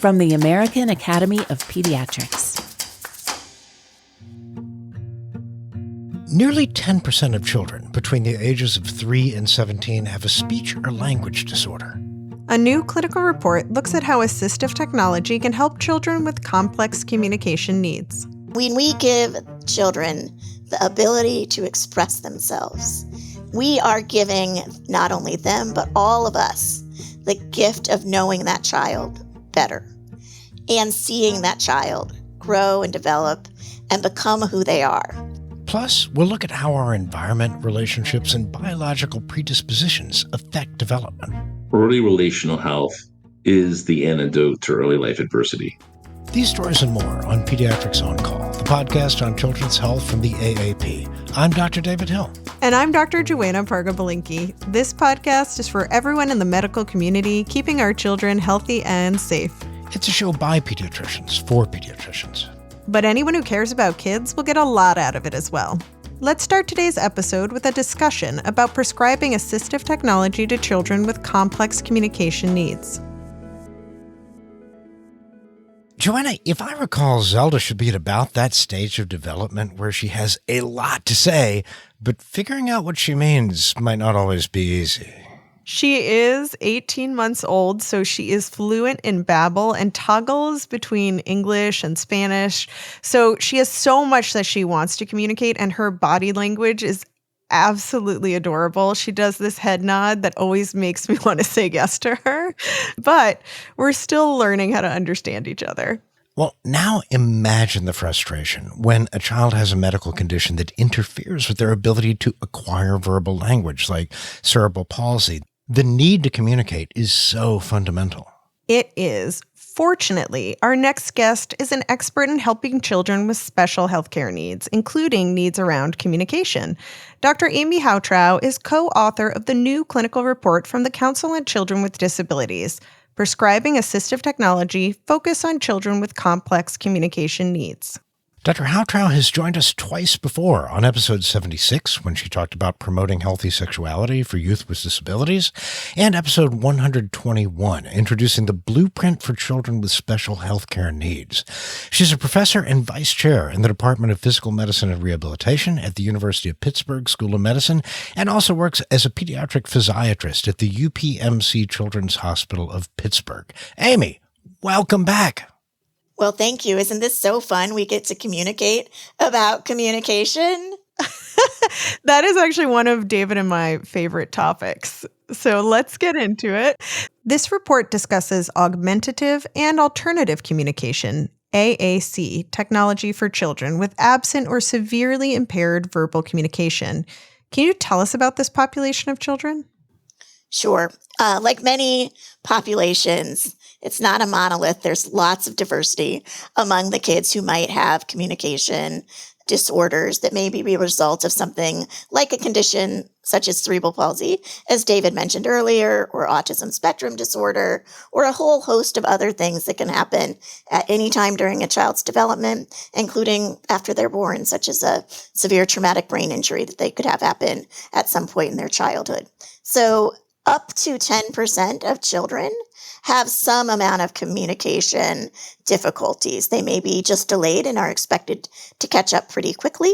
From the American Academy of Pediatrics. Nearly 10% of children between the ages of 3 and 17 have a speech or language disorder. A new clinical report looks at how assistive technology can help children with complex communication needs. When we give children the ability to express themselves, we are giving not only them, but all of us the gift of knowing that child better and seeing that child grow and develop and become who they are. Plus, we'll look at how our environment, relationships, and biological predispositions affect development. Early relational health is the antidote to early life adversity. These stories and more on Pediatrics On Call, the podcast on children's health from the AAP. I'm Dr. David Hill. And I'm Dr. Joanna Parga-Balinki. This podcast is for everyone in the medical community, keeping our children healthy and safe. It's a show by pediatricians for pediatricians. But anyone who cares about kids will get a lot out of it as well. Let's start today's episode with a discussion about prescribing assistive technology to children with complex communication needs. Joanna, if I recall, Zelda should be at about that stage of development where she has a lot to say, but figuring out what she means might not always be easy. She is 18 months old, so she is fluent in Babel and toggles between English and Spanish. So she has so much that she wants to communicate, and her body language is absolutely adorable. She does this head nod that always makes me want to say yes to her. But we're still learning how to understand each other. Well, now imagine the frustration when a child has a medical condition that interferes with their ability to acquire verbal language, like cerebral palsy. The need to communicate is so fundamental. It is. Fortunately, our next guest is an expert in helping children with special healthcare needs, including needs around communication. Dr. Amy Hautrow is co-author of the new clinical report from the Council on Children with Disabilities, Prescribing Assistive Technology, Focus on Children with Complex Communication Needs. Dr. Hautrow has joined us twice before on episode 76 when she talked about promoting healthy sexuality for youth with disabilities, and episode 121 introducing the blueprint for children with special healthcare needs. She's a professor and vice chair in the Department of Physical Medicine and Rehabilitation at the University of Pittsburgh School of Medicine and also works as a pediatric physiatrist at the UPMC Children's Hospital of Pittsburgh. Amy, welcome back. Well, thank you. Isn't this so fun? We get to communicate about communication. That is actually one of David and my favorite topics. So let's get into it. This report discusses augmentative and alternative communication, AAC, technology for children with absent or severely impaired verbal communication. Can you tell us about this population of children? Sure. Like many populations, it's not a monolith. There's lots of diversity among the kids who might have communication disorders that may be a result of something like a condition such as cerebral palsy, as David mentioned earlier, or autism spectrum disorder, or a whole host of other things that can happen at any time during a child's development, including after they're born, such as a severe traumatic brain injury that they could have happen at some point in their childhood. So up to 10% of children have some amount of communication difficulties. They may be just delayed and are expected to catch up pretty quickly.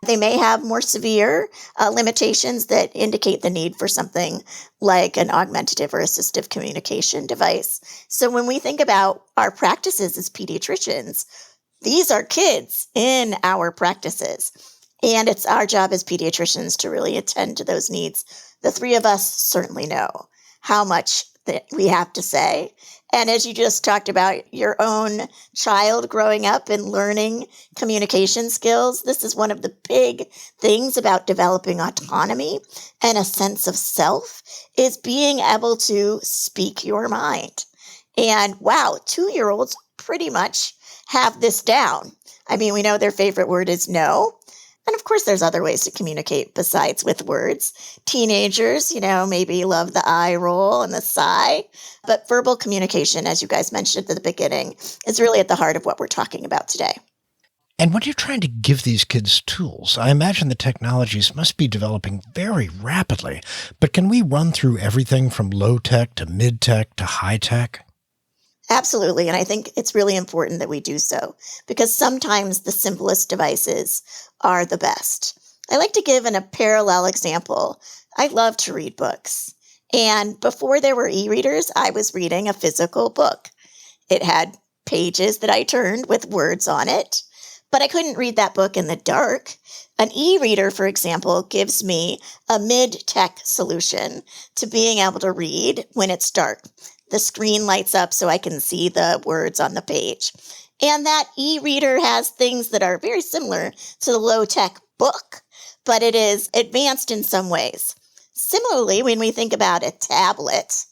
They may have more severe limitations that indicate the need for something like an augmentative or assistive communication device. So when we think about our practices as pediatricians, these are kids in our practices. And it's our job as pediatricians to really attend to those needs. The three of us certainly know how much that we have to say. And as you just talked about your own child growing up and learning communication skills, this is one of the big things about developing autonomy and a sense of self is being able to speak your mind. And wow, 2-year-olds pretty much have this down. I mean, we know their favorite word is no. And of course, there's other ways to communicate besides with words. Teenagers, maybe love the eye roll and the sigh. But verbal communication, as you guys mentioned at the beginning, is really at the heart of what we're talking about today. And when you're trying to give these kids tools, I imagine the technologies must be developing very rapidly. But can we run through everything from low tech to mid tech to high tech? Absolutely. And I think it's really important that we do so because sometimes the simplest devices are the best. I like to give a parallel example. I love to read books. And before there were e-readers, I was reading a physical book. It had pages that I turned with words on it, but I couldn't read that book in the dark. An e-reader, for example, gives me a mid-tech solution to being able to read when it's dark. The screen lights up so I can see the words on the page. And that e-reader has things that are very similar to the low-tech book, but it is advanced in some ways. Similarly, when we think about a tablet,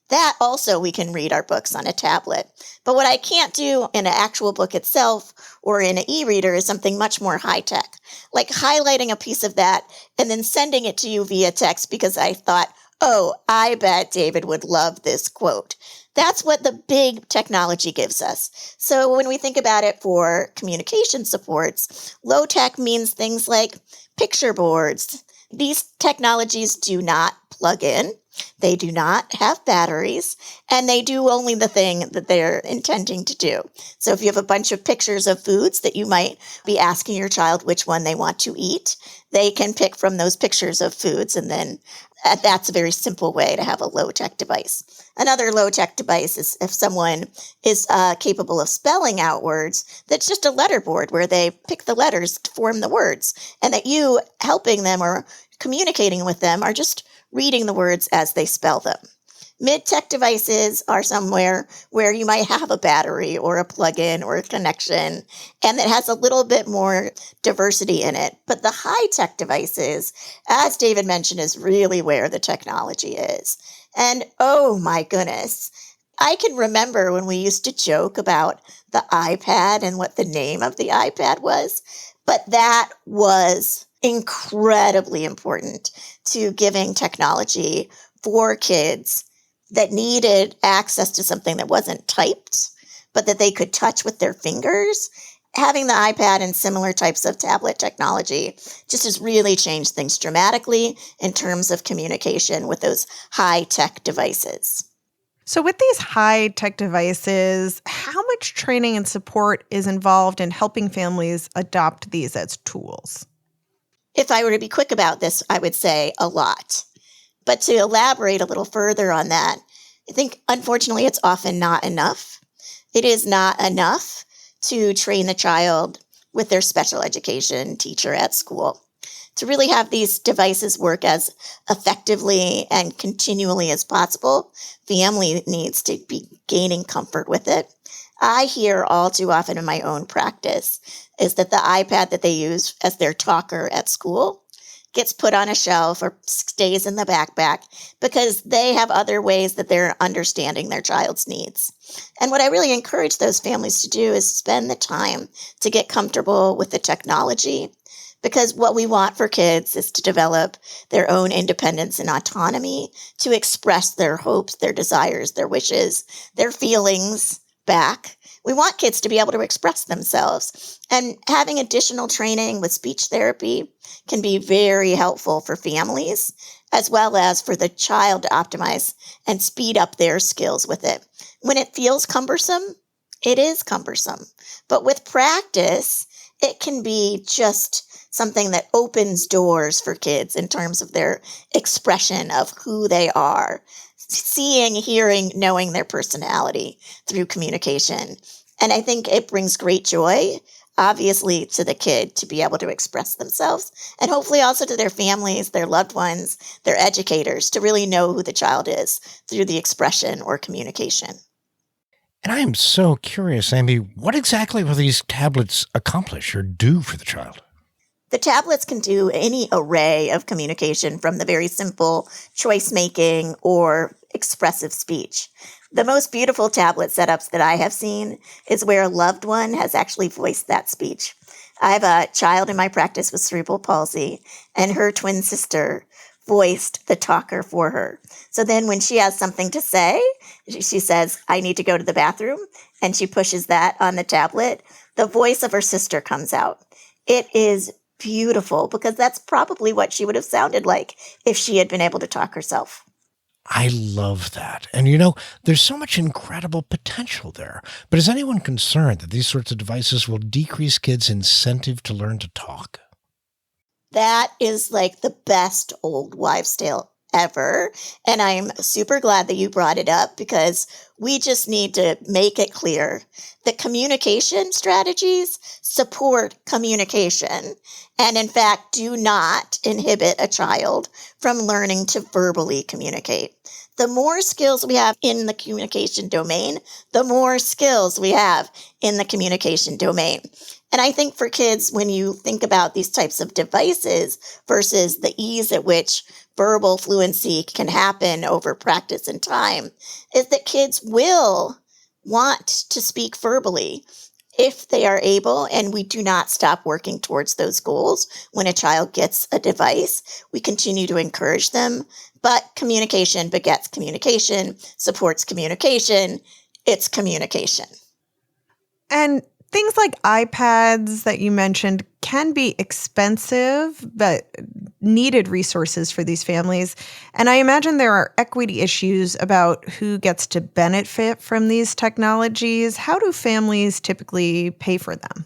that also we can read our books on a tablet. But what I can't do in an actual book itself or in an e-reader is something much more high-tech, like highlighting a piece of that and then sending it to you via text because I thought, oh, I bet David would love this quote. That's what the big technology gives us. So when we think about it for communication supports, low tech means things like picture boards. These technologies do not plug in. They do not have batteries, and they do only the thing that they're intending to do. So if you have a bunch of pictures of foods that you might be asking your child which one they want to eat, they can pick from those pictures of foods, and then that's a very simple way to have a low-tech device. Another low-tech device is if someone is capable of spelling out words, that's just a letter board where they pick the letters to form the words, and that you helping them or communicating with them are just reading the words as they spell them. Mid-tech devices are somewhere where you might have a battery or a plug-in or a connection, and it has a little bit more diversity in it. But the high-tech devices, as David mentioned, is really where the technology is. And oh my goodness, I can remember when we used to joke about the iPad and what the name of the iPad was, but that was incredibly important to giving technology for kids that needed access to something that wasn't typed, but that they could touch with their fingers. Having the iPad and similar types of tablet technology just has really changed things dramatically in terms of communication with those high-tech devices. So with these high-tech devices, how much training and support is involved in helping families adopt these as tools? If I were to be quick about this, I would say a lot. But to elaborate a little further on that, I think, unfortunately, it's often not enough. It is not enough to train a child with their special education teacher at school. To really have these devices work as effectively and continually as possible, family needs to be gaining comfort with it. I hear all too often in my own practice is that the iPad that they use as their talker at school gets put on a shelf or stays in the backpack because they have other ways that they're understanding their child's needs. And what I really encourage those families to do is spend the time to get comfortable with the technology, because what we want for kids is to develop their own independence and autonomy, to express their hopes, their desires, their wishes, their feelings back. We want kids to be able to express themselves. And having additional training with speech therapy can be very helpful for families, as well as for the child to optimize and speed up their skills with it. When it feels cumbersome, it is cumbersome. But with practice, it can be just something that opens doors for kids in terms of their expression of who they are, seeing, hearing, knowing their personality through communication. And I think it brings great joy, obviously, to the kid to be able to express themselves, and hopefully also to their families, their loved ones, their educators, to really know who the child is through the expression or communication. And I am so curious, Amy, what exactly will these tablets accomplish or do for the child? The tablets can do any array of communication, from the very simple choice making or expressive speech. The most beautiful tablet setups that I have seen is where a loved one has actually voiced that speech. I have a child in my practice with cerebral palsy, and her twin sister voiced the talker for her. So then when she has something to say, she says, "I need to go to the bathroom," and she pushes that on the tablet. The voice of her sister comes out. It is beautiful because that's probably what she would have sounded like if she had been able to talk herself. I love that. And there's so much incredible potential there. But is anyone concerned that these sorts of devices will decrease kids' incentive to learn to talk? That is like the best old wives' tale ever. And I'm super glad that you brought it up because we just need to make it clear that communication strategies support communication and, in fact, do not inhibit a child from learning to verbally communicate. The more skills we have in the communication domain, the more skills we have in the communication domain. And I think for kids, when you think about these types of devices versus the ease at which verbal fluency can happen over practice and time, is that kids will want to speak verbally if they are able, and we do not stop working towards those goals. When a child gets a device, we continue to encourage them, but communication begets communication, supports communication. It's communication. And things like iPads that you mentioned can be expensive, but needed resources for these families. And I imagine there are equity issues about who gets to benefit from these technologies. How do families typically pay for them?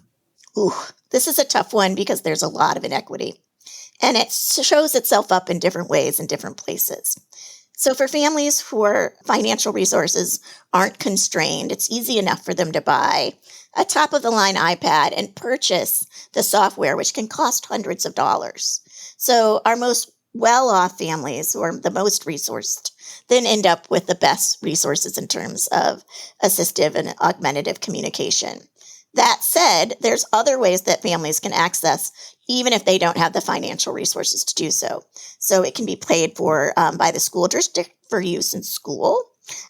Ooh, this is a tough one because there's a lot of inequity. And it shows itself up in different ways in different places. So for families whose financial resources aren't constrained, it's easy enough for them to buy a top-of-the-line iPad and purchase the software, which can cost hundreds of dollars. So our most well-off families, who are the most resourced, then end up with the best resources in terms of assistive and augmentative communication. That said, there's other ways that families can access even if they don't have the financial resources to do so. So it can be paid for by the school district for use in school.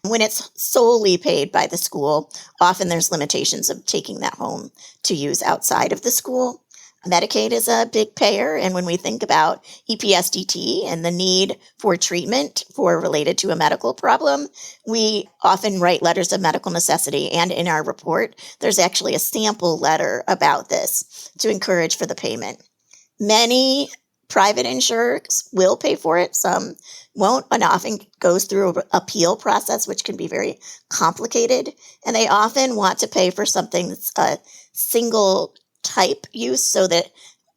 When it's solely paid by the school, often there's limitations of taking that home to use outside of the school. Medicaid is a big payer, and when we think about EPSDT and the need for treatment related to a medical problem, we often write letters of medical necessity, and in our report, there's actually a sample letter about this to encourage for the payment. Many private insurers will pay for it, some won't, and often goes through an appeal process, which can be very complicated, and they often want to pay for something that's a single type use so that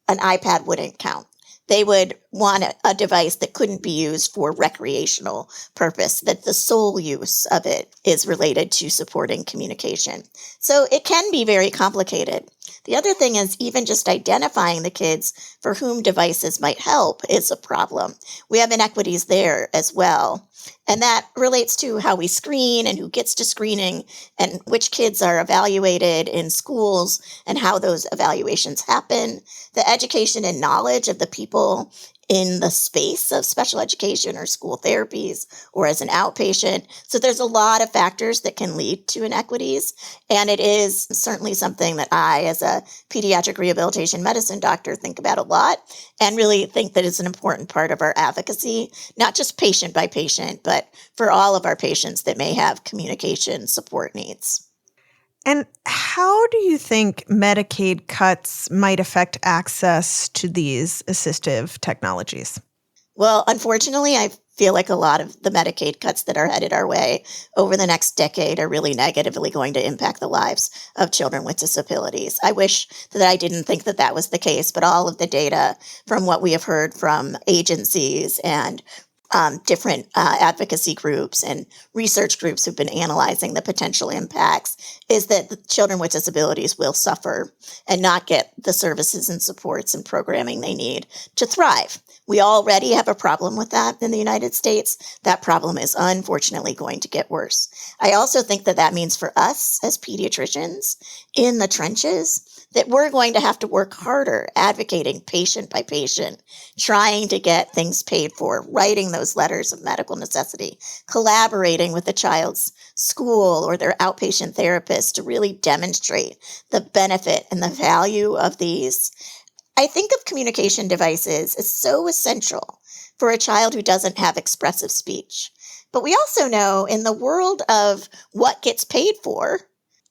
an iPad wouldn't count. They would want a device that couldn't be used for recreational purpose, that the sole use of it is related to supporting communication. So it can be very complicated. The other thing is even just identifying the kids for whom devices might help is a problem. We have inequities there as well. And that relates to how we screen and who gets to screening and which kids are evaluated in schools and how those evaluations happen. The education and knowledge of the people in the space of special education or school therapies or as an outpatient. So there's a lot of factors that can lead to inequities. And it is certainly something that I, as a pediatric rehabilitation medicine doctor, think about a lot and really think that it's an important part of our advocacy, not just patient by patient, but for all of our patients that may have communication support needs. And how do you think Medicaid cuts might affect access to these assistive technologies? Well, unfortunately, I feel like a lot of the Medicaid cuts that are headed our way over the next decade are really negatively going to impact the lives of children with disabilities. I wish that I didn't think that that was the case, but all of the data from what we have heard from agencies and different advocacy groups and research groups who've been analyzing the potential impacts is that the children with disabilities will suffer and not get the services and supports and programming they need to thrive. We already have a problem with that in the United States. That problem is unfortunately going to get worse. I also think that that means for us as pediatricians in the trenches that we're going to have to work harder advocating patient by patient, trying to get things paid for, writing those letters of medical necessity, collaborating with the child's school or their outpatient therapist to really demonstrate the benefit and the value of these. I think of communication devices as so essential for a child who doesn't have expressive speech. But we also know in the world of what gets paid for,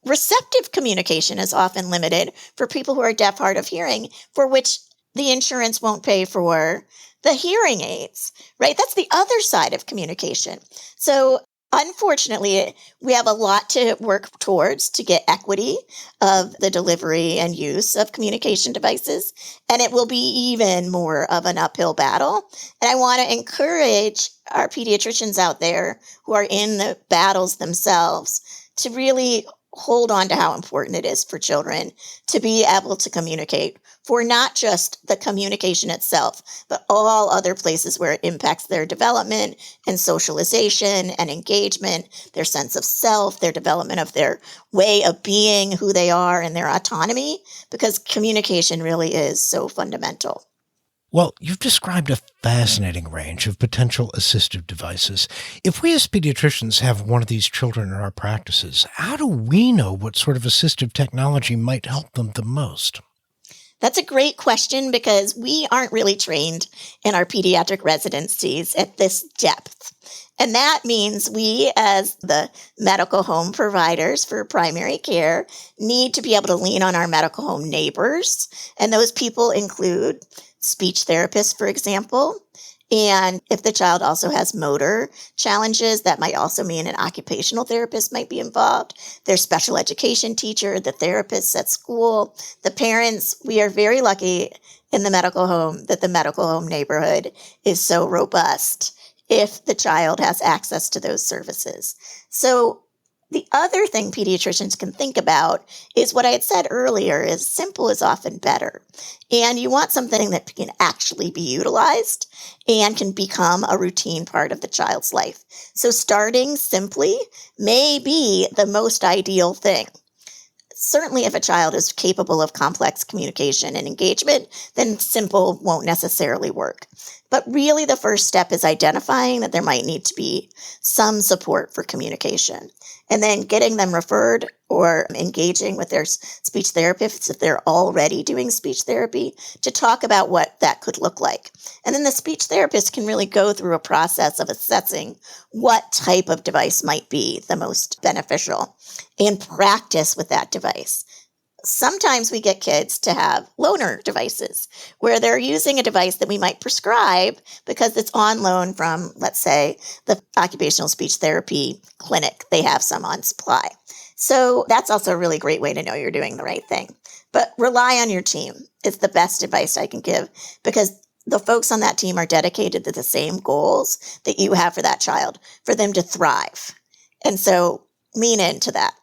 receptive communication is often limited for people who are deaf, hard of hearing, for which the insurance won't pay for the hearing aids, right? That's the other side of communication. So unfortunately, we have a lot to work towards to get equity of the delivery and use of communication devices. And it will be even more of an uphill battle. And I want to encourage our pediatricians out there who are in the battles themselves to really hold on to how important it is for children to be able to communicate, for not just the communication itself, but all other places where it impacts their development and socialization and engagement, their sense of self, their development of their way of being, who they are, and their autonomy, because communication really is so fundamental. Well, you've described a fascinating range of potential assistive devices. If we as pediatricians have one of these children in our practices, how do we know what sort of assistive technology might help them the most? That's a great question because we aren't really trained in our pediatric residencies at this depth. And that means we, as the medical home providers for primary care, need to be able to lean on our medical home neighbors. And those people include speech therapists, for example. And if the child also has motor challenges, that might also mean an occupational therapist might be involved. Their special education teacher, the therapists at school, the parents. We are very lucky in the medical home that the medical home neighborhood is so robust if the child has access to those services. So the other thing pediatricians can think about is what I had said earlier, is simple is often better. And you want something that can actually be utilized and can become a routine part of the child's life. So starting simply may be the most ideal thing. Certainly, if a child is capable of complex communication and engagement, then simple won't necessarily work. But really, the first step is identifying that there might need to be some support for communication, and then getting them referred or engaging with their speech therapists if they're already doing speech therapy to talk about what that could look like. And then the speech therapist can really go through a process of assessing what type of device might be the most beneficial and practice with that device. Sometimes we get kids to have loaner devices where they're using a device that we might prescribe because it's on loan from, let's say, the occupational speech therapy clinic. They have some on supply. So that's also a really great way to know you're doing the right thing. But rely on your team. It's the best advice I can give because the folks on that team are dedicated to the same goals that you have for that child, for them to thrive. And so lean into that.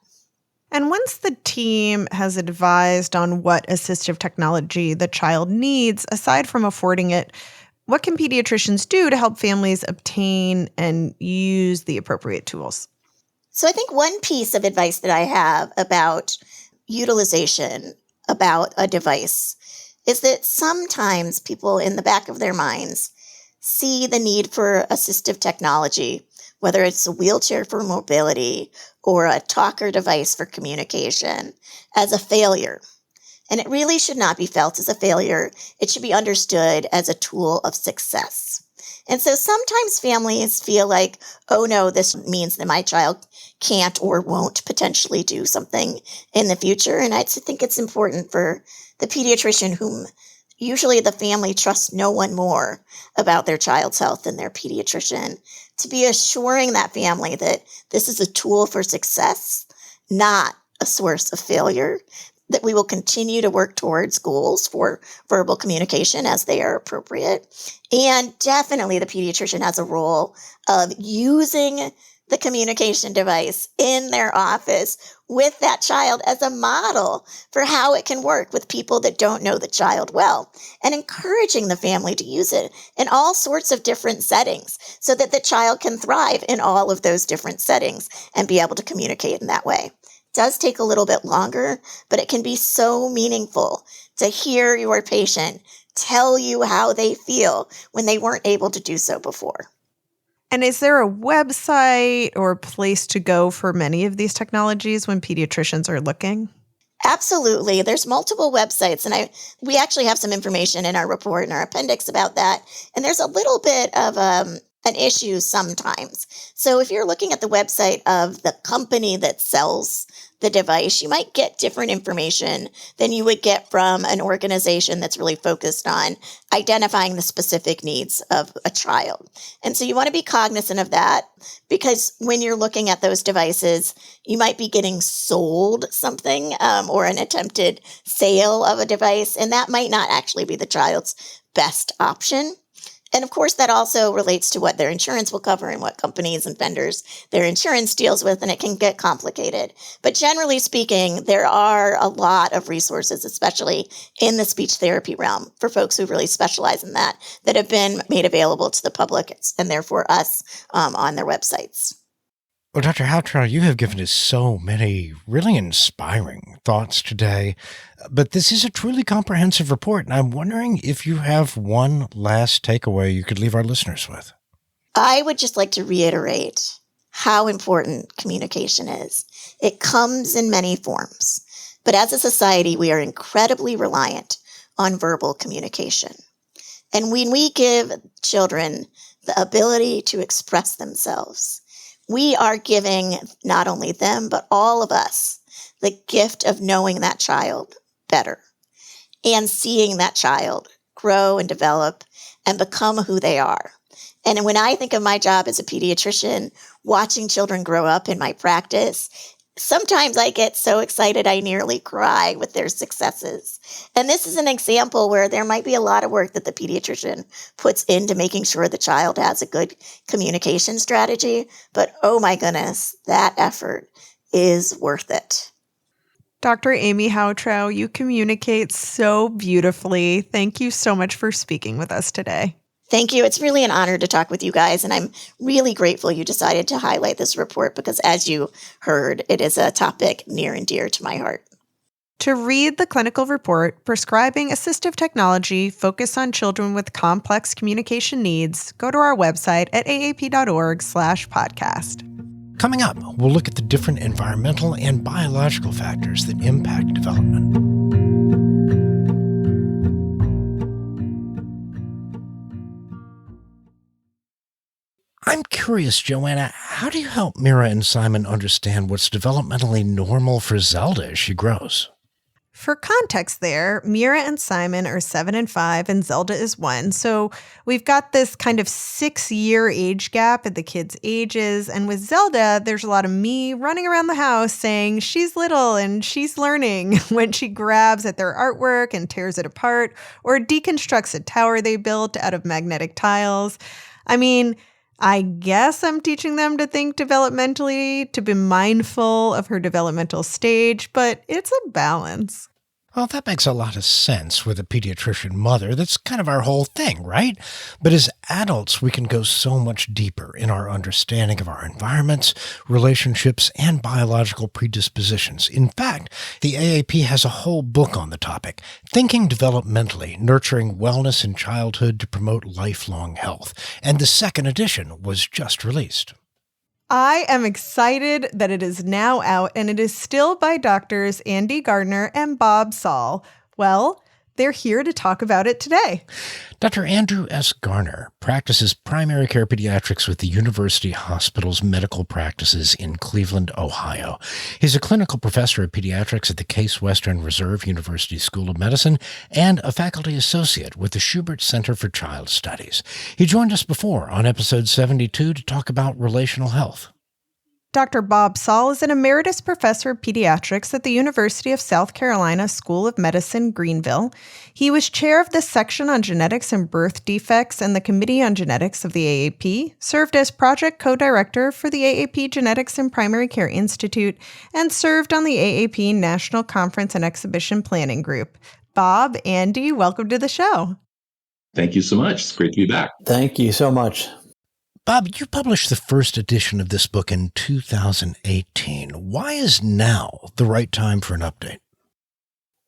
And once the team has advised on what assistive technology the child needs, aside from affording it, what can pediatricians do to help families obtain and use the appropriate tools? So I think one piece of advice that I have about utilization, about a device, is that sometimes people in the back of their minds see the need for assistive technology, whether it's a wheelchair for mobility or a talker device for communication, as a failure. And it really should not be felt as a failure. It should be understood as a tool of success. And so sometimes families feel like, oh no, this means that my child can't or won't potentially do something in the future. And I think it's important for the pediatrician, whom usually the family trusts no one more about their child's health than their pediatrician, to be assuring that family that this is a tool for success, not a source of failure, that we will continue to work towards goals for verbal communication as they are appropriate. And definitely the pediatrician has a role of using the communication device in their office with that child as a model for how it can work with people that don't know the child well, and encouraging the family to use it in all sorts of different settings so that the child can thrive in all of those different settings and be able to communicate in that way. It does take a little bit longer, but it can be so meaningful to hear your patient tell you how they feel when they weren't able to do so before. And is there a website or place to go for many of these technologies when pediatricians are looking? Absolutely. There's multiple websites, and we actually have some information in our report and our appendix about that. And there's a little bit of an issue sometimes. So if you're looking at the website of the company that sells the device, you might get different information than you would get from an organization that's really focused on identifying the specific needs of a child. And so you want to be cognizant of that, because when you're looking at those devices, you might be getting sold something or an attempted sale of a device, and that might not actually be the child's best option. And of course, that also relates to what their insurance will cover and what companies and vendors their insurance deals with, and it can get complicated. But generally speaking, there are a lot of resources, especially in the speech therapy realm, for folks who really specialize in that have been made available to the public and therefore us on their websites. Well, Dr. Houtrow, you have given us so many really inspiring thoughts today, but this is a truly comprehensive report, and I'm wondering if you have one last takeaway you could leave our listeners with. I would just like to reiterate how important communication is. It comes in many forms, but as a society, we are incredibly reliant on verbal communication. And when we give children the ability to express themselves, we are giving not only them, but all of us the gift of knowing that child better and seeing that child grow and develop and become who they are. And when I think of my job as a pediatrician, watching children grow up in my practice, sometimes I get so excited I nearly cry with their successes. And this is an example where there might be a lot of work that the pediatrician puts into making sure the child has a good communication strategy. But oh my goodness, that effort is worth it. Dr. Amy Houtrow, you communicate so beautifully. Thank you so much for speaking with us today. Thank you. It's really an honor to talk with you guys, and I'm really grateful you decided to highlight this report because, as you heard, it is a topic near and dear to my heart. To read the clinical report, Prescribing Assistive Technology, Focus on Children with Complex Communication Needs, go to our website at aap.org/podcast. Coming up, we'll look at the different environmental and biological factors that impact development. I'm curious, Joanna, how do you help Mira and Simon understand what's developmentally normal for Zelda as she grows? For context there, Mira and Simon are 7 and 5 and Zelda is 1. So we've got this kind of 6-year age gap at the kids' ages. And with Zelda, there's a lot of me running around the house saying she's little and she's learning when she grabs at their artwork and tears it apart or deconstructs a tower they built out of magnetic tiles. I mean, I guess I'm teaching them to think developmentally, to be mindful of her developmental stage, but it's a balance. Well, that makes a lot of sense with a pediatrician mother. That's kind of our whole thing, right? But as adults, we can go so much deeper in our understanding of our environments, relationships, and biological predispositions. In fact, the AAP has a whole book on the topic, Thinking Developmentally, Nurturing Wellness in Childhood to Promote Lifelong Health. And the second edition was just released. I am excited that it is now out, and it is still by doctors Andy Gardner and Bob Saul. Well, they're here to talk about it today. Dr. Andrew S. Garner practices primary care pediatrics with the University Hospital's medical practices in Cleveland, Ohio. He's a clinical professor of pediatrics at the Case Western Reserve University School of Medicine and a faculty associate with the Schubert Center for Child Studies. He joined us before on episode 72 to talk about relational health. Dr. Bob Saul is an emeritus professor of pediatrics at the University of South Carolina School of Medicine, Greenville. He was chair of the section on genetics and birth defects and the Committee on Genetics of the AAP, served as project co-director for the AAP Genetics and Primary Care Institute, and served on the AAP National Conference and Exhibition Planning Group. Bob, Andy, welcome to the show. Thank you so much. It's great to be back. Thank you so much. Bob, you published the first edition of this book in 2018. Why is now the right time for an update?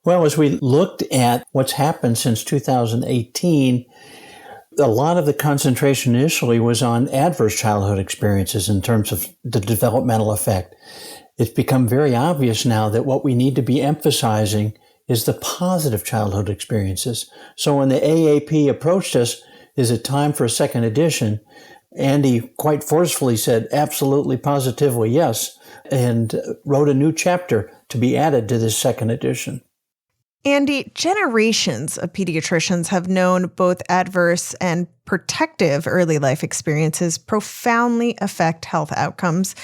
Well, as we looked at what's happened since 2018, a lot of the concentration initially was on adverse childhood experiences in terms of the developmental effect. It's become very obvious now that what we need to be emphasizing is the positive childhood experiences. So when the AAP approached us, is it time for a second edition? Andy quite forcefully said, absolutely, positively, yes, and wrote a new chapter to be added to this second edition. Andy, generations of pediatricians have known both adverse and protective early life experiences profoundly affect health outcomes.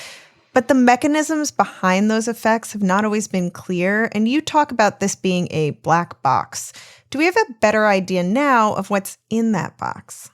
But the mechanisms behind those effects have not always been clear, and you talk about this being a black box. Do we have a better idea now of what's in that box?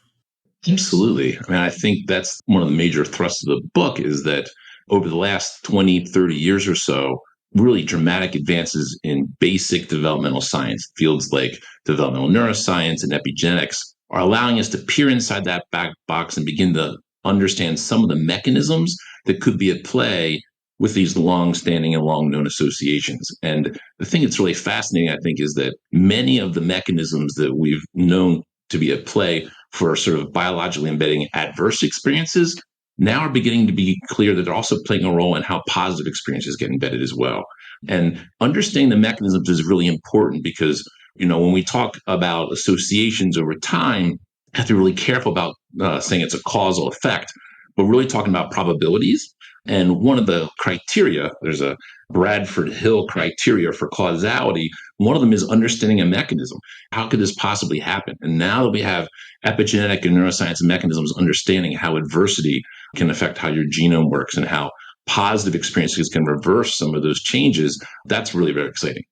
Absolutely. I mean, I think that's one of the major thrusts of the book is that over the last 20, 30 years or so, really dramatic advances in basic developmental science, fields like developmental neuroscience and epigenetics, are allowing us to peer inside that back box and begin to understand some of the mechanisms that could be at play with these long-standing and long-known associations. And the thing that's really fascinating, I think, is that many of the mechanisms that we've known to be at play for sort of biologically embedding adverse experiences now are beginning to be clear that they're also playing a role in how positive experiences get embedded as well. And understanding the mechanisms is really important because, when we talk about associations over time, you have to be really careful about saying it's a causal effect, but really talking about probabilities. And one of the criteria, there's a Bradford Hill criteria for causality. One of them is understanding a mechanism. How could this possibly happen? And now that we have epigenetic and neuroscience mechanisms understanding how adversity can affect how your genome works and how positive experiences can reverse some of those changes, that's really very exciting.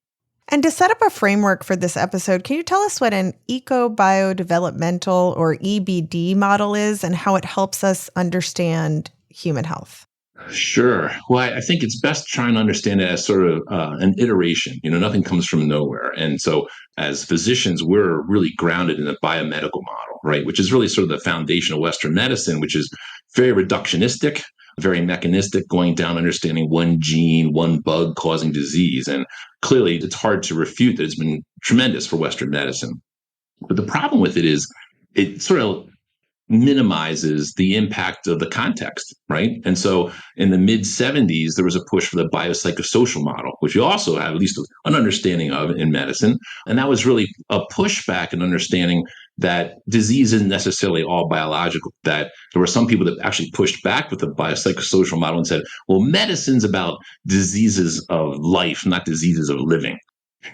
And to set up a framework for this episode, can you tell us what an eco-biodevelopmental or EBD model is and how it helps us understand human health? Sure. Well, I think it's best trying to understand it as sort of an iteration. Nothing comes from nowhere. And so as physicians, we're really grounded in a biomedical model, right? Which is really sort of the foundation of Western medicine, which is very reductionistic, very mechanistic, going down understanding one gene, one bug causing disease. And clearly it's hard to refute that it's been tremendous for Western medicine. But the problem with it is it sort of minimizes the impact of the context, right? And so in the mid 70s, there was a push for the biopsychosocial model, which you also have at least an understanding of in medicine. And that was really a pushback in understanding that disease isn't necessarily all biological, that there were some people that actually pushed back with the biopsychosocial model and said, well, medicine's about diseases of life, not diseases of living.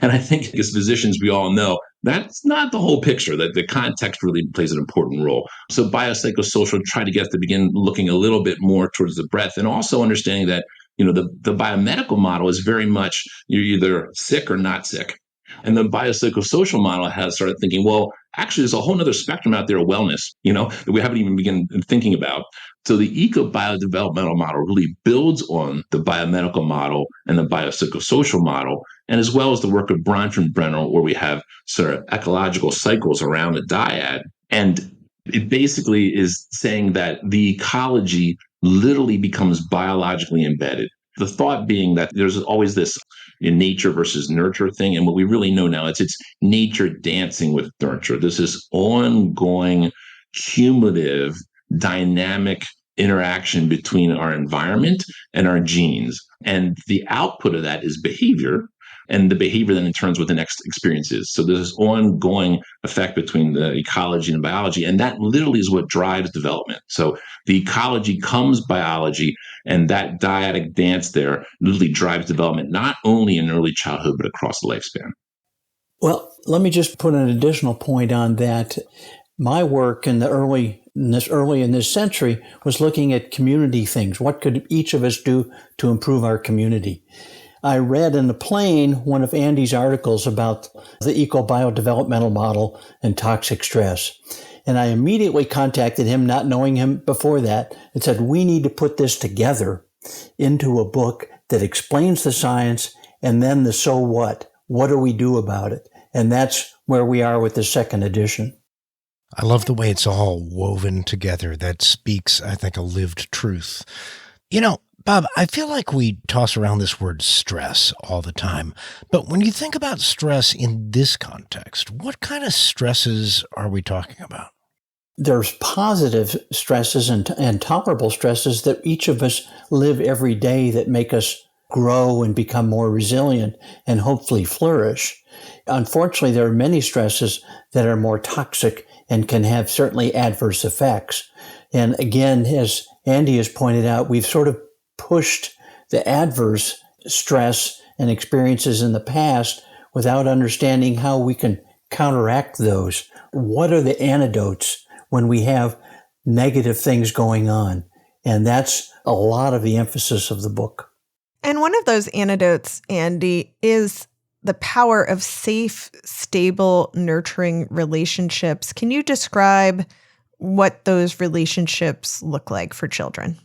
And I think as physicians, we all know that's not the whole picture, that the context really plays an important role. So biopsychosocial try to get us to begin looking a little bit more towards the breadth and also understanding that, the biomedical model is very much you're either sick or not sick. And the biopsychosocial model has started thinking, well, actually, there's a whole other spectrum out there of wellness, that we haven't even begun thinking about. So the eco-biodevelopmental model really builds on the biomedical model and the biopsychosocial model, and as well as the work of Bronfenbrenner, where we have sort of ecological cycles around the dyad. And it basically is saying that the ecology literally becomes biologically embedded. The thought being that there's always this nature versus nurture thing. And what we really know now is it's nature dancing with nurture. There's this ongoing, cumulative, dynamic interaction between our environment and our genes. And the output of that is behavior. And the behavior then in turns what the next experience is. So there's this ongoing effect between the ecology and biology. And that literally is what drives development. So the ecology comes biology, and that dyadic dance there literally drives development, not only in early childhood, but across the lifespan. Well, let me just put an additional point on that. My work in this century was looking at community things. What could each of us do to improve our community? I read in the plane one of Andy's articles about the eco-biodevelopmental model and toxic stress. And I immediately contacted him, not knowing him before that, and said, we need to put this together into a book that explains the science and then the so what. What do we do about it? And that's where we are with the second edition. I love the way it's all woven together. That speaks, I think, a lived truth. Bob, I feel like we toss around this word stress all the time, but when you think about stress in this context, what kind of stresses are we talking about? There's positive stresses and tolerable stresses that each of us live every day that make us grow and become more resilient and hopefully flourish. Unfortunately, there are many stresses that are more toxic and can have certainly adverse effects. And again, as Andy has pointed out, we've sort of pushed the adverse stress and experiences in the past without understanding how we can counteract those. What are the antidotes when we have negative things going on? And that's a lot of the emphasis of the book. And one of those antidotes, Andy, is the power of safe, stable, nurturing relationships. Can you describe what those relationships look like for children?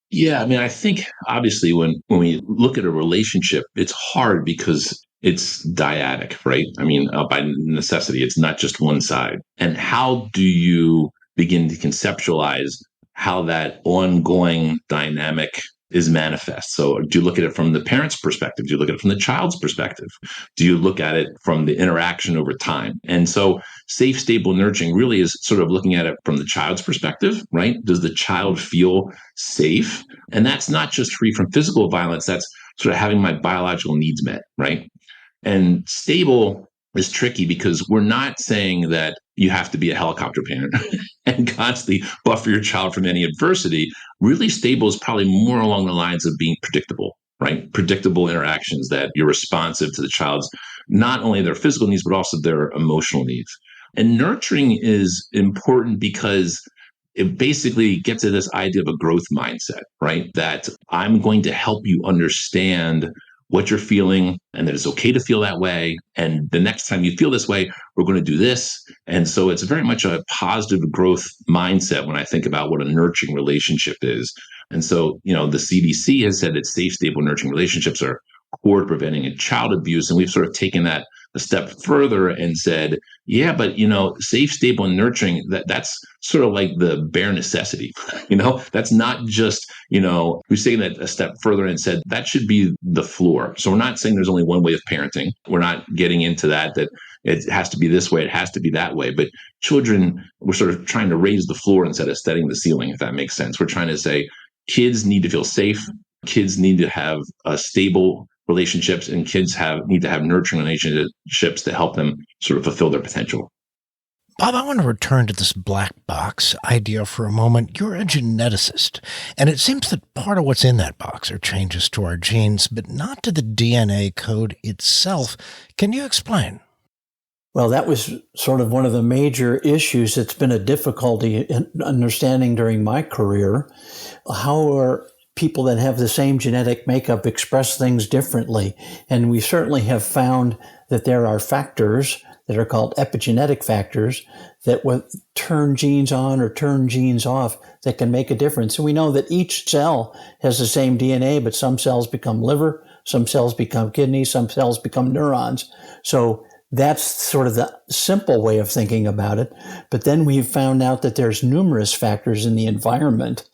Yeah, I mean, I think obviously when we look at a relationship, it's hard because it's dyadic, right? I mean, by necessity, it's not just one side. And how do you begin to conceptualize how that ongoing dynamic is manifest? So do you look at it from the parent's perspective? Do you look at it from the child's perspective? Do you look at it from the interaction over time? And so safe, stable nurturing really is sort of looking at it from the child's perspective, right? Does the child feel safe? And that's not just free from physical violence. That's sort of having my biological needs met, right? And stable is tricky because we're not saying that you have to be a helicopter parent and constantly buffer your child from any adversity. Really stable is probably more along the lines of being predictable, right? Predictable interactions that you're responsive to the child's, not only their physical needs, but also their emotional needs. And nurturing is important because it basically gets at this idea of a growth mindset, right? That I'm going to help you understand what you're feeling and that it's okay to feel that way. And the next time you feel this way, we're going to do this. And so it's very much a positive growth mindset when I think about what a nurturing relationship is. And so, the CDC has said that safe, stable, nurturing relationships are core to preventing child abuse. And we've sort of taken that a step further and said, yeah, but safe, stable, and nurturing, that's sort of like the bare necessity. That's not just, we've taken that a step further and said that should be the floor. So we're not saying there's only one way of parenting. We're not getting into that it has to be this way, it has to be that way. But children, we're sort of trying to raise the floor instead of setting the ceiling, if that makes sense. We're trying to say kids need to feel safe. Kids need to have stable relationships, and kids need to have nurturing relationships to help them sort of fulfill their potential. Bob, I want to return to this black box idea for a moment. You're a geneticist, and it seems that part of what's in that box are changes to our genes, but not to the DNA code itself. Can you explain? Well, that was sort of one of the major issues that's been a difficulty in understanding during my career. How are people that have the same genetic makeup express things differently? And we certainly have found that there are factors that are called epigenetic factors that will turn genes on or turn genes off that can make a difference. And we know that each cell has the same DNA, but some cells become liver, some cells become kidneys, some cells become neurons. So that's sort of the simple way of thinking about it. But then we've found out that there's numerous factors in the environment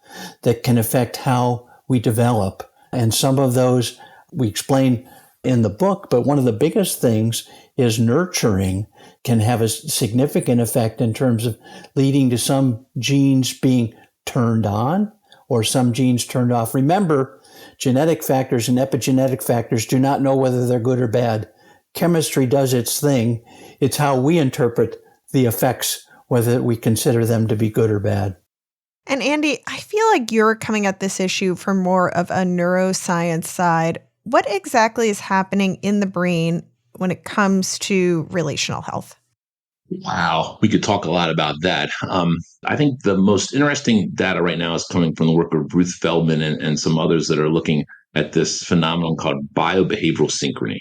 that can affect how we develop. And some of those we explain in the book, but one of the biggest things is nurturing can have a significant effect in terms of leading to some genes being turned on or some genes turned off. Remember, genetic factors and epigenetic factors do not know whether they're good or bad. Chemistry does its thing. It's how we interpret the effects, whether we consider them to be good or bad. And Andy, I feel like you're coming at this issue from more of a neuroscience side. What exactly is happening in the brain when it comes to relational health? Wow, we could talk a lot about that. I think the most interesting data right now is coming from the work of Ruth Feldman and some others that are looking at this phenomenon called biobehavioral synchrony,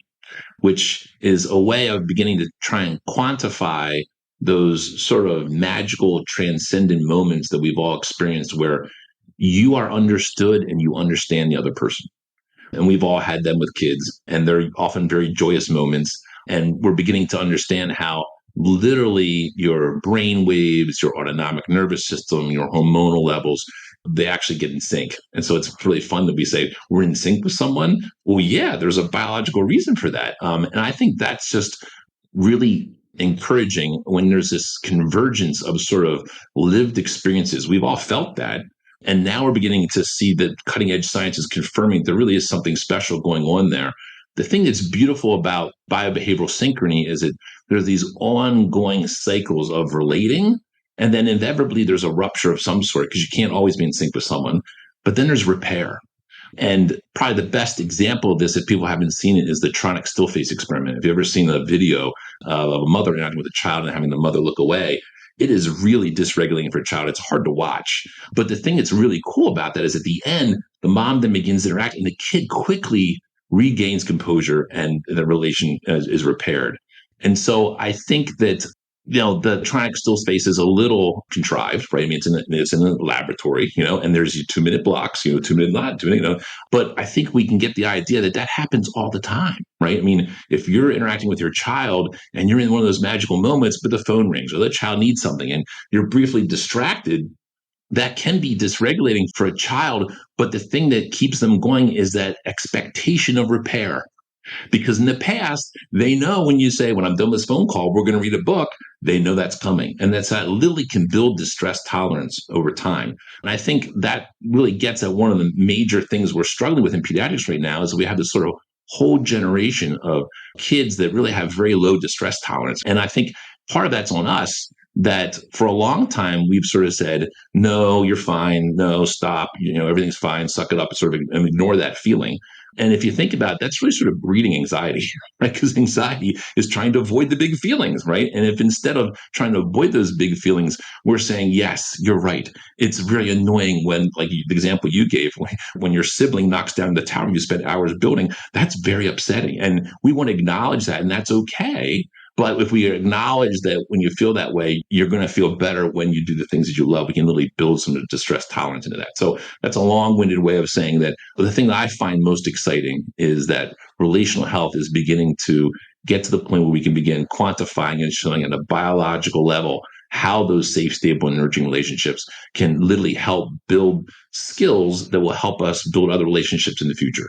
which is a way of beginning to try and quantify those sort of magical, transcendent moments that we've all experienced where you are understood and you understand the other person. And we've all had them with kids, and they're often very joyous moments. And we're beginning to understand how literally your brain waves, your autonomic nervous system, your hormonal levels, they actually get in sync. And so it's really fun that we say we're in sync with someone. Well, yeah, there's a biological reason for that. And I think that's just really encouraging when there's this convergence of sort of lived experiences. We've all felt that. And now we're beginning to see that cutting edge science is confirming there really is something special going on there. The thing that's beautiful about biobehavioral synchrony is that there are these ongoing cycles of relating And then inevitably there's a rupture of some sort because you can't always be in sync with someone. But then there's repair. And probably the best example of this, if people haven't seen it, is the Tronic still face experiment. If you've ever seen a video of a mother interacting with a child and having the mother look away, it is really dysregulating for a child. It's hard to watch. But the thing that's really cool about that is at the end, the mom then begins to interact and the kid quickly regains composure and the relation is repaired. And so I think that the Tronic still space is a little contrived, right? I mean, it's in a laboratory, and there's 2-minute blocks, 2-minute not, 2-minute, but I think we can get the idea that happens all the time, right? I mean, if you're interacting with your child and you're in one of those magical moments, but the phone rings or the child needs something and you're briefly distracted, that can be dysregulating for a child. But the thing that keeps them going is that expectation of repair. Because in the past, they know when you say, when I'm done with this phone call, we're going to read a book, they know that's coming. And that's that literally can build distress tolerance over time. And I think that really gets at one of the major things we're struggling with in pediatrics right now is we have this sort of whole generation of kids that really have very low distress tolerance. And I think part of that's on us that for a long time we've sort of said, no, you're fine. No, stop. Everything's fine. Suck it up and ignore that feeling. And if you think about it, that's really sort of breeding anxiety, right? Because anxiety is trying to avoid the big feelings, right? And if instead of trying to avoid those big feelings, we're saying, yes, you're right. It's very annoying when, like the example you gave, when your sibling knocks down the tower you spent hours building, that's very upsetting. And we want to acknowledge that, and that's okay. But if we acknowledge that when you feel that way, you're going to feel better when you do the things that you love, we can literally build some distress tolerance into that. So that's a long-winded way of saying that. But the thing that I find most exciting is that relational health is beginning to get to the point where we can begin quantifying and showing at a biological level how those safe, stable, and nurturing relationships can literally help build skills that will help us build other relationships in the future.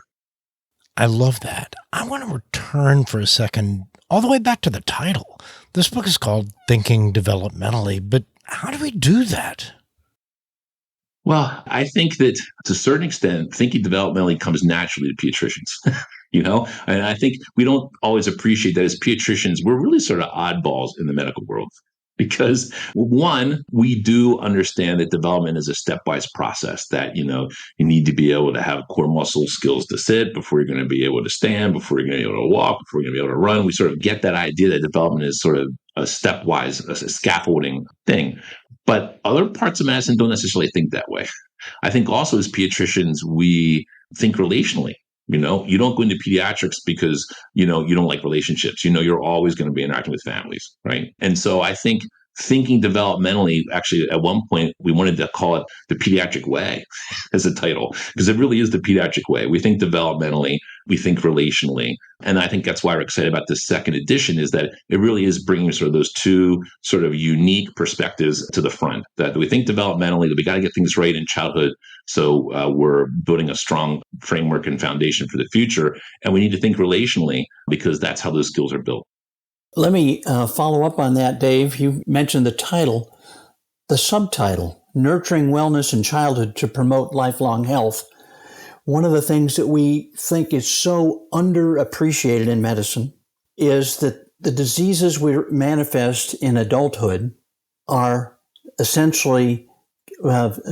I love that. I want to return for a second all the way back to the title. This book is called Thinking Developmentally, but how do we do that? Well, I think that to a certain extent, thinking developmentally comes naturally to pediatricians, and I think we don't always appreciate that as pediatricians, we're really sort of oddballs in the medical world. Because one, we do understand that development is a stepwise process that, you need to be able to have core muscle skills to sit before you're going to be able to stand, before you're going to be able to walk, before you're going to be able to run. We sort of get that idea that development is sort of a stepwise, a scaffolding thing. But other parts of medicine don't necessarily think that way. I think also as pediatricians, we think relationally. You don't go into pediatrics because, you don't like relationships. You're always going to be interacting with families, right? And so I think thinking developmentally, actually, at one point, we wanted to call it the pediatric way as a title, because it really is the pediatric way. We think developmentally, we think relationally. And I think that's why we're excited about this second edition, is that it really is bringing sort of those two sort of unique perspectives to the front, that we think developmentally, that we got to get things right in childhood. So we're building a strong framework and foundation for the future. And we need to think relationally because that's how those skills are built. Let me follow up on that, Dave. You mentioned the title, the subtitle, Nurturing Wellness in Childhood to Promote Lifelong Health. One of the things that we think is so underappreciated in medicine is that the diseases we manifest in adulthood are essentially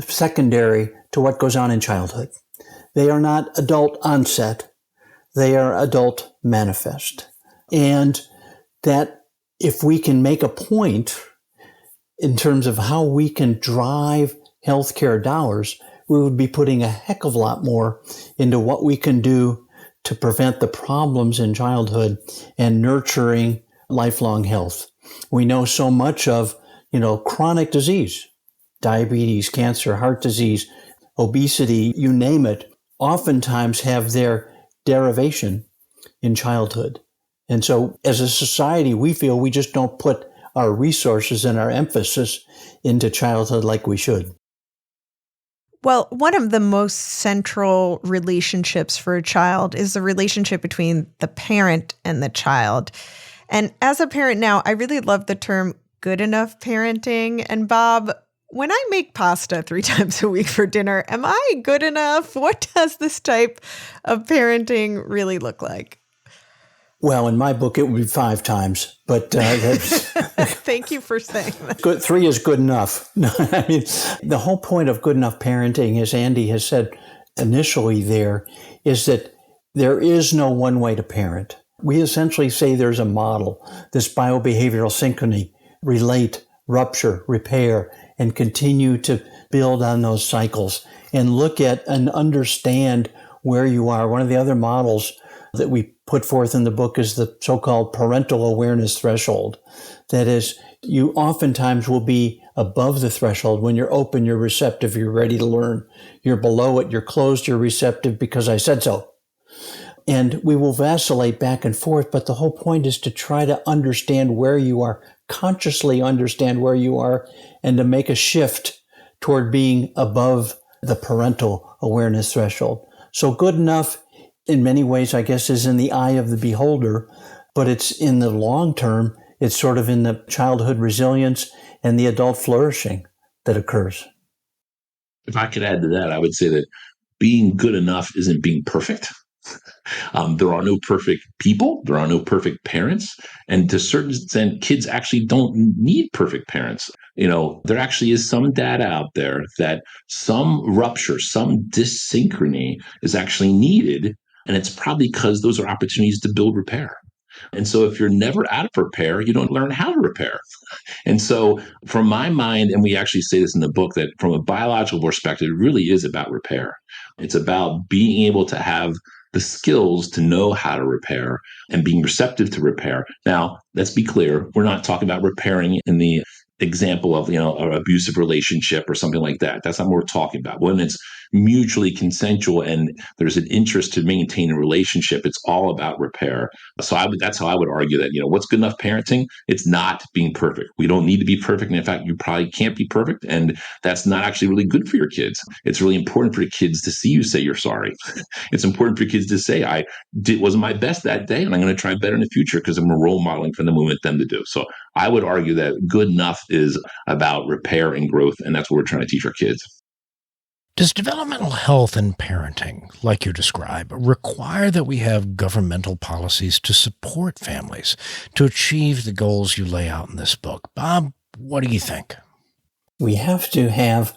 secondary to what goes on in childhood. They are not adult onset, they are adult manifest. And that if we can make a point in terms of how we can drive healthcare dollars, we would be putting a heck of a lot more into what we can do to prevent the problems in childhood and nurturing lifelong health. We know so much of, chronic disease, diabetes, cancer, heart disease, obesity, you name it, oftentimes have their derivation in childhood. And so as a society, we feel we just don't put our resources and our emphasis into childhood like we should. Well, one of the most central relationships for a child is the relationship between the parent and the child. And as a parent now, I really love the term good enough parenting. And Bob, when I make pasta 3 times a week for dinner, am I good enough? What does this type of parenting really look like? Well, in my book, it would be 5 times, but that's Thank you for saying that. good. 3 is good enough. I mean, the whole point of good enough parenting, as Andy has said initially there, is that there is no one way to parent. We essentially say there's a model, this biobehavioral synchrony, relate, rupture, repair, and continue to build on those cycles and look at and understand where you are. One of the other models that we put forth in the book is the so-called parental awareness threshold. That is, you oftentimes will be above the threshold. When you're open, you're receptive, you're ready to learn. You're below it, you're closed, you're receptive because I said so. And we will vacillate back and forth, but the whole point is to try to understand where you are, consciously understand where you are, and to make a shift toward being above the parental awareness threshold. So good enough, in many ways, I guess, is in the eye of the beholder, but it's in the long term, it's sort of in the childhood resilience and the adult flourishing that occurs. If I could add to that, I would say that being good enough isn't being perfect. There are no perfect people. There are no perfect parents. And to a certain extent, kids actually don't need perfect parents. There actually is some data out there that some rupture, some dysynchrony is actually needed. And it's probably because those are opportunities to build repair. And so if you're never out of repair, you don't learn how to repair. And so from my mind, and we actually say this in the book, that from a biological perspective, it really is about repair. It's about being able to have the skills to know how to repair and being receptive to repair. Now, let's be clear. We're not talking about repairing in the example of, an abusive relationship or something like that. That's not what we're talking about. When it's mutually consensual and there's an interest to maintain a relationship, it's all about repair. So that's how I would argue that, what's good enough parenting? It's not being perfect. We don't need to be perfect. And in fact, you probably can't be perfect. And that's not actually really good for your kids. It's really important for the kids to see you say you're sorry. It's important for kids to say, wasn't my best that day, and I'm going to try better in the future because I'm a role modeling for them. We want them to do. So I would argue that good enough is about repair and growth, and that's what we're trying to teach our kids. Does developmental health and parenting, like you describe, require that we have governmental policies to support families to achieve the goals you lay out in this book? Bob, what do you think? We have to have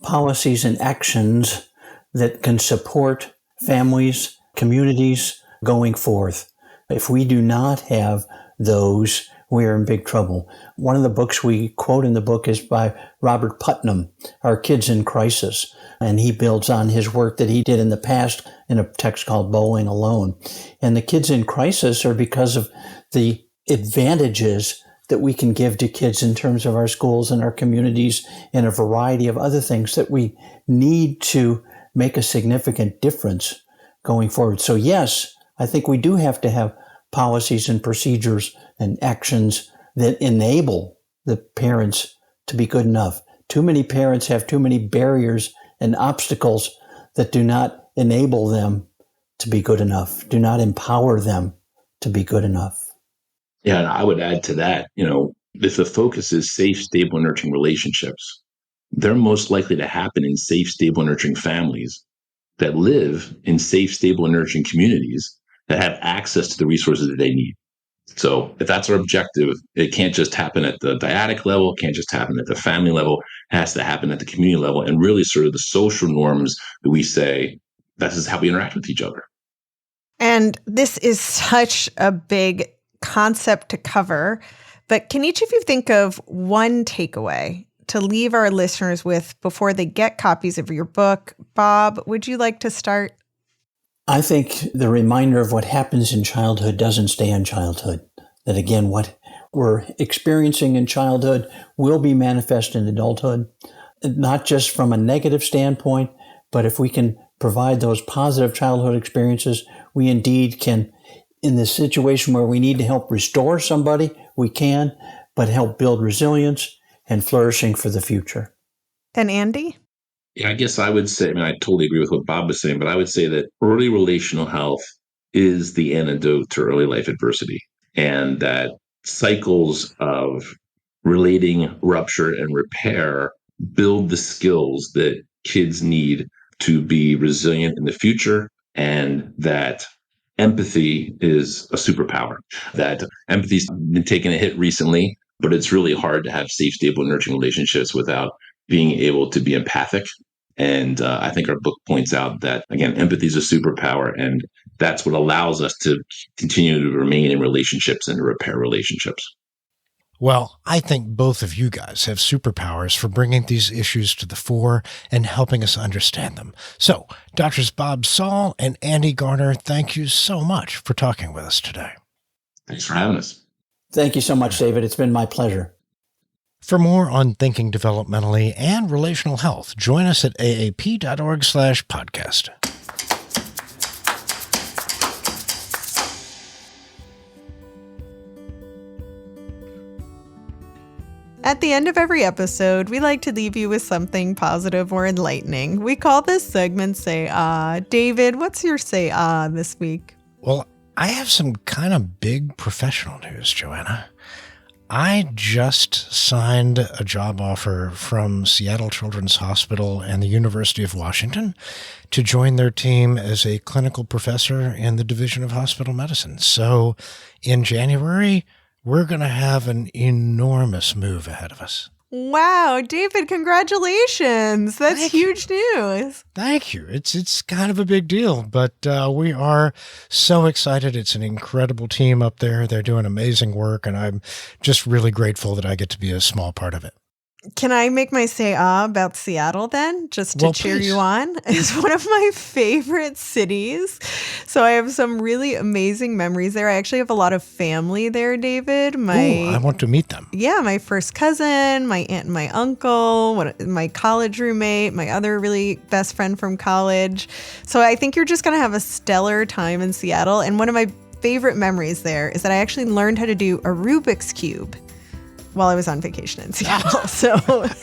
policies and actions that can support families, communities going forth. If we do not have those, we're in big trouble. One of the books we quote in the book is by Robert Putnam, Our Kids in Crisis. And he builds on his work that he did in the past in a text called Bowling Alone. And the kids in crisis are because of the advantages that we can give to kids in terms of our schools and our communities and a variety of other things that we need to make a significant difference going forward. So yes, I think we do have to have policies and procedures and actions that enable the parents to be good enough. Too many parents have too many barriers and obstacles that do not enable them to be good enough, do not empower them to be good enough. Yeah, and I would add to that, if the focus is safe, stable, nurturing relationships, they're most likely to happen in safe, stable, nurturing families that live in safe, stable, and nurturing communities that have access to the resources that they need. So if that's our objective, it can't just happen at the dyadic level, it can't just happen at the family level, it has to happen at the community level, and really sort of the social norms that we say, this is how we interact with each other. And this is such a big concept to cover, but can each of you think of one takeaway to leave our listeners with before they get copies of your book? Bob, would you like to start? I think the reminder of what happens in childhood doesn't stay in childhood. That again, what we're experiencing in childhood will be manifest in adulthood, not just from a negative standpoint, but if we can provide those positive childhood experiences, we indeed can, in the situation where we need to help restore somebody, we can, but help build resilience and flourishing for the future. And Andy? Yeah, I guess I would say, I totally agree with what Bob was saying, but I would say that early relational health is the antidote to early life adversity, and that cycles of relating, rupture, and repair build the skills that kids need to be resilient in the future, and that empathy is a superpower. That empathy's been taking a hit recently, but it's really hard to have safe, stable, nurturing relationships without being able to be empathic. And I think our book points out that, again, empathy is a superpower, and that's what allows us to continue to remain in relationships and to repair relationships. Well, I think both of you guys have superpowers for bringing these issues to the fore and helping us understand them. So, Drs. Bob Saul and Andy Garner, thank you so much for talking with us today. Thanks for having us. Thank you so much, David. It's been my pleasure. For more on thinking developmentally and relational health, join us at aap.org/podcast. At the end of every episode, we like to leave you with something positive or enlightening. We call this segment Say Ah. David, what's your Say Ah this week? Well, I have some kind of big professional news, Joanna. I just signed a job offer from Seattle Children's Hospital and the University of Washington to join their team as a clinical professor in the Division of Hospital Medicine. So in January, we're going to have an enormous move ahead of us. Wow, David, congratulations. That's huge news. Thank you. It's kind of a big deal, but we are so excited. It's an incredible team up there. They're doing amazing work, and I'm just really grateful that I get to be a small part of it. Can I make my say about Seattle then, just to cheer please. you on? It's one of my favorite cities. So I have some really amazing memories there. I actually have a lot of family there, David. I want to meet them. Yeah, my first cousin, my aunt and my uncle, my college roommate, my other really best friend from college. So I think you're just going to have a stellar time in Seattle. And one of my favorite memories there is that I actually learned how to do a Rubik's Cube while I was on vacation in Seattle. So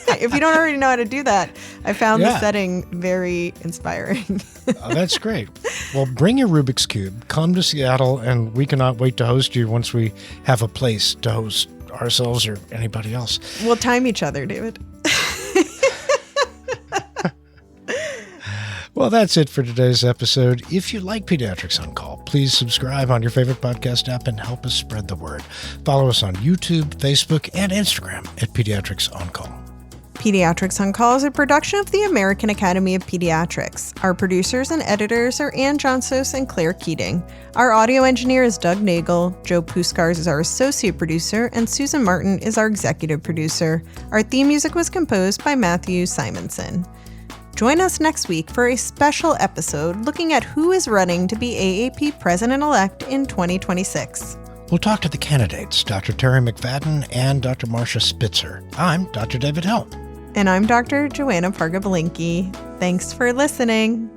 if you don't already know how to do that, I found the setting very inspiring. That's great. Well, bring your Rubik's Cube, come to Seattle, and we cannot wait to host you once we have a place to host ourselves or anybody else. We'll time each other, David. Well, that's it for today's episode. If you like Pediatrics on Call, please subscribe on your favorite podcast app and help us spread the word. Follow us on YouTube, Facebook, and Instagram at Pediatrics on Call. Pediatrics on Call is a production of the American Academy of Pediatrics. Our producers and editors are Ann Johnsos and Claire Keating. Our audio engineer is Doug Nagel. Joe Puskars is our associate producer, and Susan Martin is our executive producer. Our theme music was composed by Matthew Simonson. Join us next week for a special episode looking at who is running to be AAP President-elect in 2026. We'll talk to the candidates, Dr. Terry McFadden and Dr. Marcia Spitzer. I'm Dr. David Hill. And I'm Dr. Joanna Parga-Belinkie. Thanks for listening.